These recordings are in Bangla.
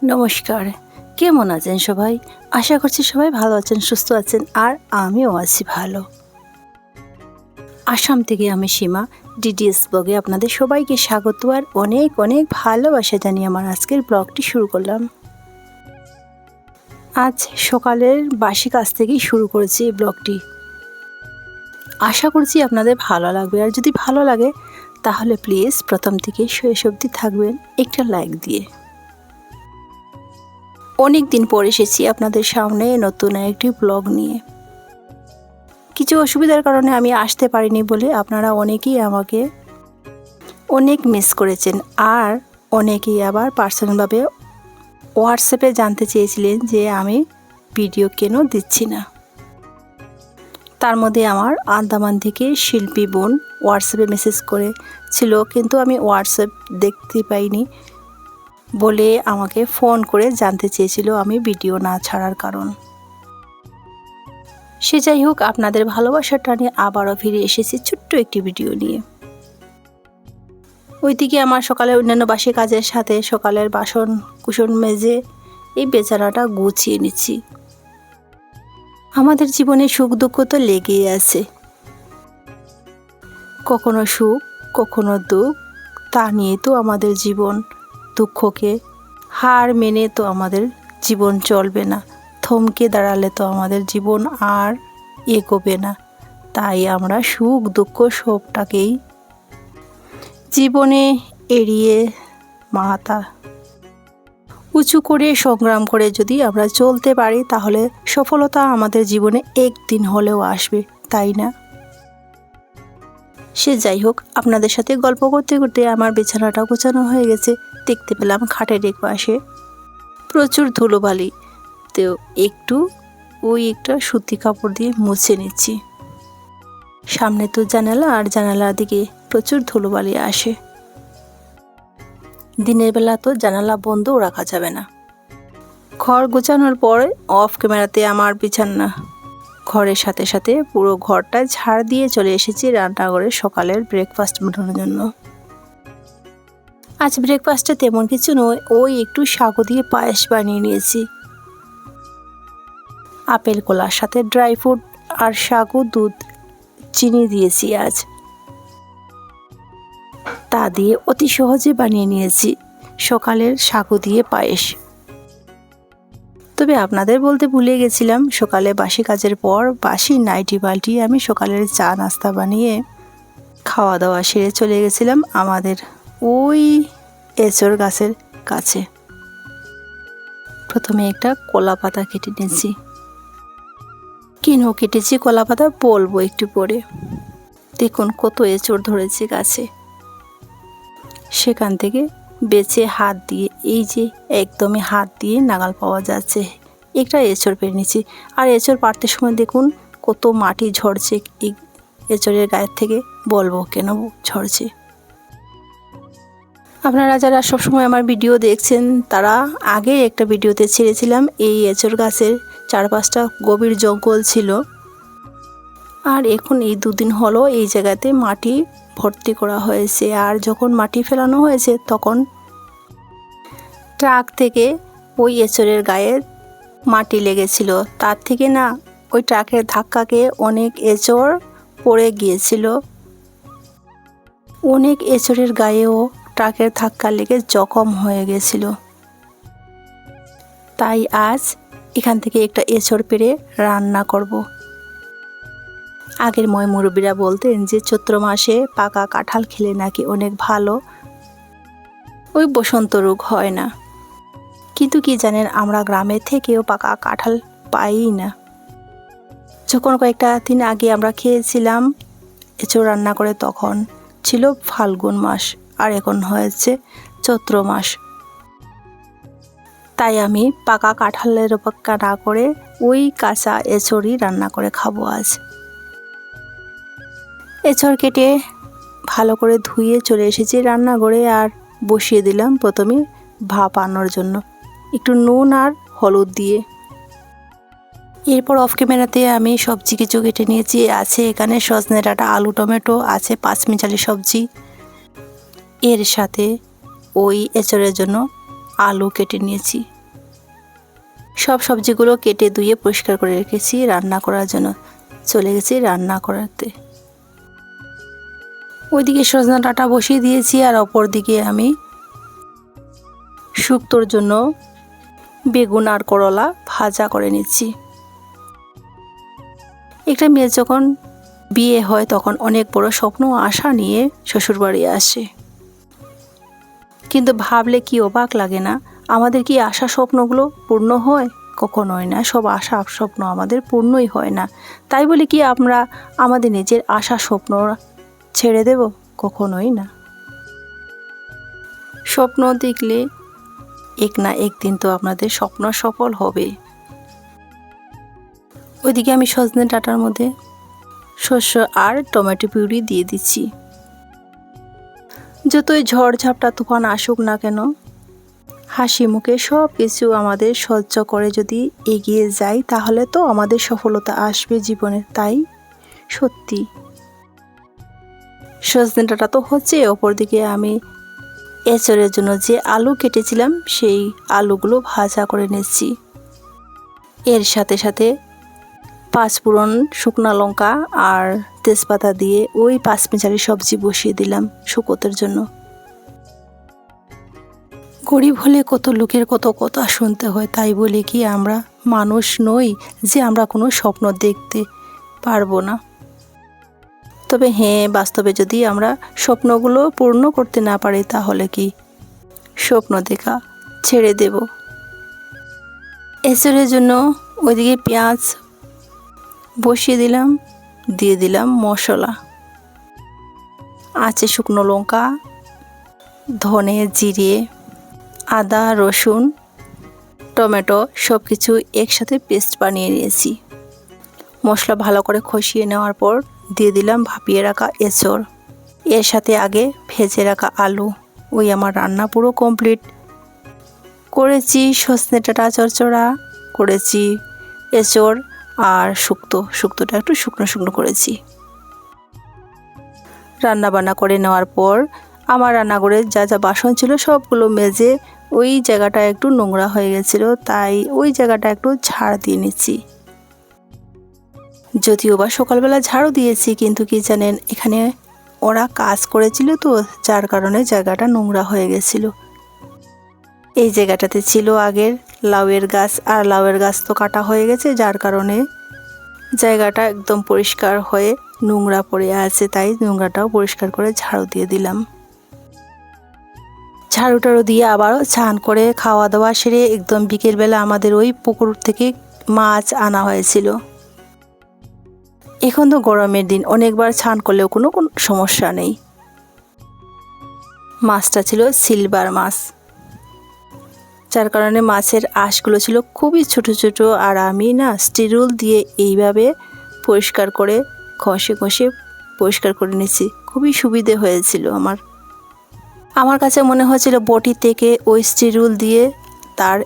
নমস্কার, কেমন আছেন সবাই? আশা করছি সবাই ভালো আছেন, সুস্থ আছেন, আর আমিও আছি ভালো। আসাম থেকে আমি সীমা, ডিডিএস ব্লগে আপনাদের সবাইকে স্বাগত আর অনেক অনেক ভালোবাসা জানিয়ে আমার আজকের ব্লগটি শুরু করলাম। আজ সকালের বাসি কাজ থেকেই শুরু করেছি এই ব্লগটি। আশা করছি আপনাদের ভালো লাগবে, আর যদি ভালো লাগে তাহলে প্লিজ প্রথম থেকে শেষ অবধি থাকবেন একটা লাইক দিয়ে। অনেক দিন পর এসেছি আপনাদের সামনে নতুন একটি ব্লগ নিয়ে। কিছু অসুবিধার কারণে আমি আসতে পারিনি বলে আপনারা অনেকেই আমাকে অনেক মিস করেছেন, আর অনেকেই আবার পার্সোনালভাবে হোয়াটসঅ্যাপে জানতে চেয়েছিলেন যে আমি ভিডিও কেন দিচ্ছি না। তার মধ্যে আমার আন্দামান থেকে শিল্পী বোন হোয়াটসঅ্যাপে মেসেজ করেছিল, কিন্তু আমি হোয়াটসঅ্যাপ দেখতে পাইনি বলে আমাকে ফোন করে জানতে চেয়েছিল আমি ভিডিও না ছাড়ার কারণ। সে যাই হোক, আপনাদের ভালোবাসার টানে আবারও ফিরে এসেছি ছোট্ট একটি ভিডিও নিয়ে। ওইদিকে আমার সকালের অন্যান্য বাসি কাজের সাথে সকালের বাসন কুসন মেজে এই বেচারাটা গুছিয়ে নিচ্ছি। আমাদের জীবনে সুখ দুঃখ তো লেগেই আছে, কখনো সুখ কখনো দুঃখ, তা নিয়ে তো আমাদের জীবন। দুঃখকে হার মেনে তো আমাদের জীবন চলবে না, থমকে দাঁড়ালে তো আমাদের জীবন আর এগোবে না। তাই আমরা সুখ দুঃখ সবটাকেই জীবনে এড়িয়ে মাথা উঁচু করে সংগ্রাম করে যদি আমরা চলতে পারি তাহলে সফলতা আমাদের জীবনে একদিন হলেও আসবে, তাই না? সে যাই হোক, আপনাদের সাথে গল্প করতে করতে আমার বিছানাটা গোছানো হয়ে গেছে। দেখতে পেলাম খাটের এক পাশে প্রচুর ধুলোবালি, তো একটু সুতি কাপড় দিয়ে মুছে নিচ্ছি। সামনে তো জানালা, আর জানালার দিকে প্রচুর ধুলোবালি আসে। দিনের বেলা তো জানালা বন্ধও রাখা যাবে না। ঘর গোছানোর পর অফ ক্যামেরাতে আমার বিছানা ঘরের সাথে সাথে পুরো ঘরটা ঝাড় দিয়ে চলে এসেছি রান্নাঘরে সকালের ব্রেকফাস্ট বানানোর জন্য। আজ ব্রেকফাস্টে তেমন কিছু নয়, ওই একটু সাগু দিয়ে পায়েস বানিয়ে নিয়েছি। আপেল কলার সাথে ড্রাই ফ্রুট আর সাগু, দুধ, চিনি দিয়েছি আজ। তা দিয়ে অতি সহজে বানিয়ে নিয়েছি সকালের সাগু দিয়ে পায়েস। তবে আপনাদের বলতে ভুলে গেছিলাম, সকালে বাসি কাজের পর বাসি নাইটি পাল্টিয়ে আমি সকালের চা নাস্তা বানিয়ে খাওয়া দাওয়া সেরে চলে গেছিলাম আমাদের ওই এঁচড় গাছের কাছে। প্রথমে একটা কলা পাতা কেটে নিয়েছি। কেন কেটেছি কলা পাতা বলবো একটু পরে। দেখুন কত এঁচড় ধরেছে গাছে। সেখান থেকে বেছে হাত দিয়ে, এই যে একদমই হাত দিয়ে নাগাল পাওয়া যাচ্ছে, একটা এঁচড় পেরে নিচ্ছি। আর এঁচড় পাড়তে সময় দেখুন কত মাটি ঝরছে এই এঁচড়ের গায়ের থেকে, বলবো কেন ঝরছে। আপনারা যারা সবসময় আমার ভিডিও দেখছেন তারা আগে একটা ভিডিওতে ছেড়েছিলাম এই এঁচড় গাছের চারপাশটা গভীর জঙ্গল ছিল, আর এখন এই দুদিন হলো এই জায়গাতে মাটি ভর্তি করা হয়েছে। আর যখন মাটি ফেলানো হয়েছে তখন ট্রাক থেকে ওই এঁচড়ের গায়ে মাটি লেগেছিল, তার থেকে না ওই ট্রাকের ধাক্কাকে অনেক এঁচড় পড়ে গিয়েছিল। অনেক এঁচড়ের গায়েও ট্রাকের ধাক্কা লেগে জখম হয়ে গেছিল। তাই আজ এখান থেকে একটা এঁচড় পেরে রান্না করব। আগের মুরব্বীরা বলতেন যে চৈত্র মাসে পাকা কাঁঠাল খেলে নাকি অনেক ভালো, ওই বসন্ত রোগ হয় না। কিন্তু কি জানেন, আমরা গ্রামে থেকেও পাকা কাঁঠাল পাই না। যখন কয়েকটা দিন আগে আমরা খেয়েছিলাম এঁচড় রান্না করে, তখন ছিল ফাল্গুন মাস, আর এখন হয়েছে চৈত্র মাস। তাই আমি পাকা কাঁঠালের অপেক্ষা না করে ওই কাঁচা এঁচড়ই রান্না করে খাবো আজ। এঁচড় কেটে ভালো করে ধুয়ে চলে এসেছি রান্নাঘরে, আর বসিয়ে দিলাম প্রথমে ভাপানোর জন্য একটু নুন আর হলুদ দিয়ে। এরপর অফ ক্যামেরাতে আমি সবজি কিছু কেটে নিয়েছি। আছে এখানে সজনে ডাঁটা, আলু, টমেটো, আছে পাঁচমিশালি সবজি। এর সাথে ওই এঁচড়ের জন্য আলু কেটে নিয়েছি। সব সবজিগুলো কেটে ধুয়ে পরিষ্কার করে রেখেছি রান্না করার জন্য। চলে গেছি রান্না করাতে। ওইদিকে সজনা ডাঁটা বসিয়ে দিয়েছি, আর অপর দিকে আমি শুক্তোর জন্য বেগুন আর করলা ভাজা করে নিচ্ছি। একটা মেয়ে যখন বিয়ে হয় তখন অনেক বড় স্বপ্ন আশা নিয়ে শ্বশুরবাড়ি আসে, কিন্তু ভাবলে কি অবাক লাগে না? আমাদের কি আশা স্বপ্নগুলো পূর্ণ হয়? কখনোই না। সব আশা স্বপ্ন আমাদের পূর্ণই হয় না। তাই বলে কি আমরা আমাদের নিজের আশা স্বপ্ন ছেড়ে দেব? কখনোই না। স্বপ্ন দেখলে এক না একদিন তো আপনাদের স্বপ্ন সফল হবে। ওইদিকে আমি সজনে ডাঁটার মধ্যে শস্য আর টমেটো পিউরি দিয়ে দিচ্ছি। যতই ঝড় ঝাপটা তুফান আসুক না কেন, হাসি মুখে সব কিছু আমাদের সহ্য করে যদি এগিয়ে যাই, তাহলে তো আমাদের সফলতা আসবে জীবনে। তাই সত্যি সজনে ডাঁটা তো হচ্ছে। অপরদিকে আমি এঁচড়ের জন্য যে আলু কেটেছিলাম সেই আলুগুলো ভাজা করে নিচ্ছি। এর সাথে সাথে পাঁচফোড়ন, শুকনো লঙ্কা আর তেজপাতা দিয়ে ওই পাঁচমিশালি সবজি বসিয়ে দিলাম শুকোতের জন্য। গরিব হলে কত লোকের কত কথা শুনতে হয়, তাই বলে কি আমরা মানুষ নই যে আমরা কোনো স্বপ্ন দেখতে পারবো না? তবে হ্যাঁ, বাস্তবে যদি আমরা স্বপ্নগুলো পূর্ণ করতে না পারি, তাহলে কি স্বপ্ন দেখা ছেড়ে দেব? এঁচড়ের জন্য ওইদিকে পেঁয়াজ বসিয়ে দিলাম, দিয়ে দিলাম মশলা, আছে শুকনো লঙ্কা, ধনে, জিরে, আদা, রসুন, টমেটো সব কিছু একসাথে পেস্ট বানিয়ে নিয়েছি। মশলা ভালো করে কষিয়ে নেওয়ার পর দিয়ে দিলাম ভাপিয়ে রাখা এঁচড়, এর সাথে আগে ভেজে রাখা আলু। ওই আমার রান্না পুরো কমপ্লিট করেছি। সজনে ডাঁটা চচ্চড়া করেছি, এঁচড় আর শুক্তোটা একটু শুকনো শুকনো করেছি। রান্না বান্না করে নেওয়ার পর আমার রান্নাঘরে যা যা বাসন ছিল সবগুলো মেজে ওই জায়গাটা একটু নোংরা হয়ে গেছিলো, তাই ওই জায়গাটা একটু ঝাড় দিয়ে নিচ্ছি। যদিও বা সকালবেলা ঝাড়ু দিয়েছি, কিন্তু কি জানেন, এখানে ওরা কাজ করেছিল তো, যার কারণে জায়গাটা নোংরা হয়ে গেছিল। এই জায়গাটাতে ছিল আগের লাউয়ের গাছ, আর লাউয়ের গাছ তো কাটা হয়ে গেছে, যার কারণে জায়গাটা একদম পরিষ্কার হয়ে নোংরা পড়ে আছে। তাই নোংরাটাও পরিষ্কার করে ঝাড়ু দিয়ে দিলাম। ঝাড়ু টাড়ু দিয়ে আবারও স্নান করে খাওয়া দাওয়া সেরে একদম বিকেলবেলা আমাদের ওই পুকুর থেকে মাছ আনা হয়েছিল। এখন তো গরমের দিন, অনেকবার স্নান করলেও কোনো সমস্যা নেই। মাছটা ছিল সিলভার মাছ, যার কারণে মাছের আঁশগুলো ছিল খুবই ছোট ছোট। আর আমি না স্টিরুল দিয়ে এইভাবে পরিষ্কার করে ঘষে ঘষে পরিষ্কার করে নিয়েছি। খুবই সুবিধে হয়েছিল আমার কাছে মনে হয়েছিল বটি থেকে ওই স্টিরুল দিয়ে তার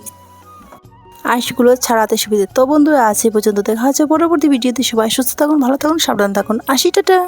আঁশগুলো ছাড়াতে সুবিধে। তো বন্ধুরা, আজ এই পর্যন্ত, দেখা হচ্ছে পরবর্তী ভিডিওতে। সবাই সুস্থ থাকুন, ভালো থাকুন, সাবধান থাকুন। আসি, টাটা।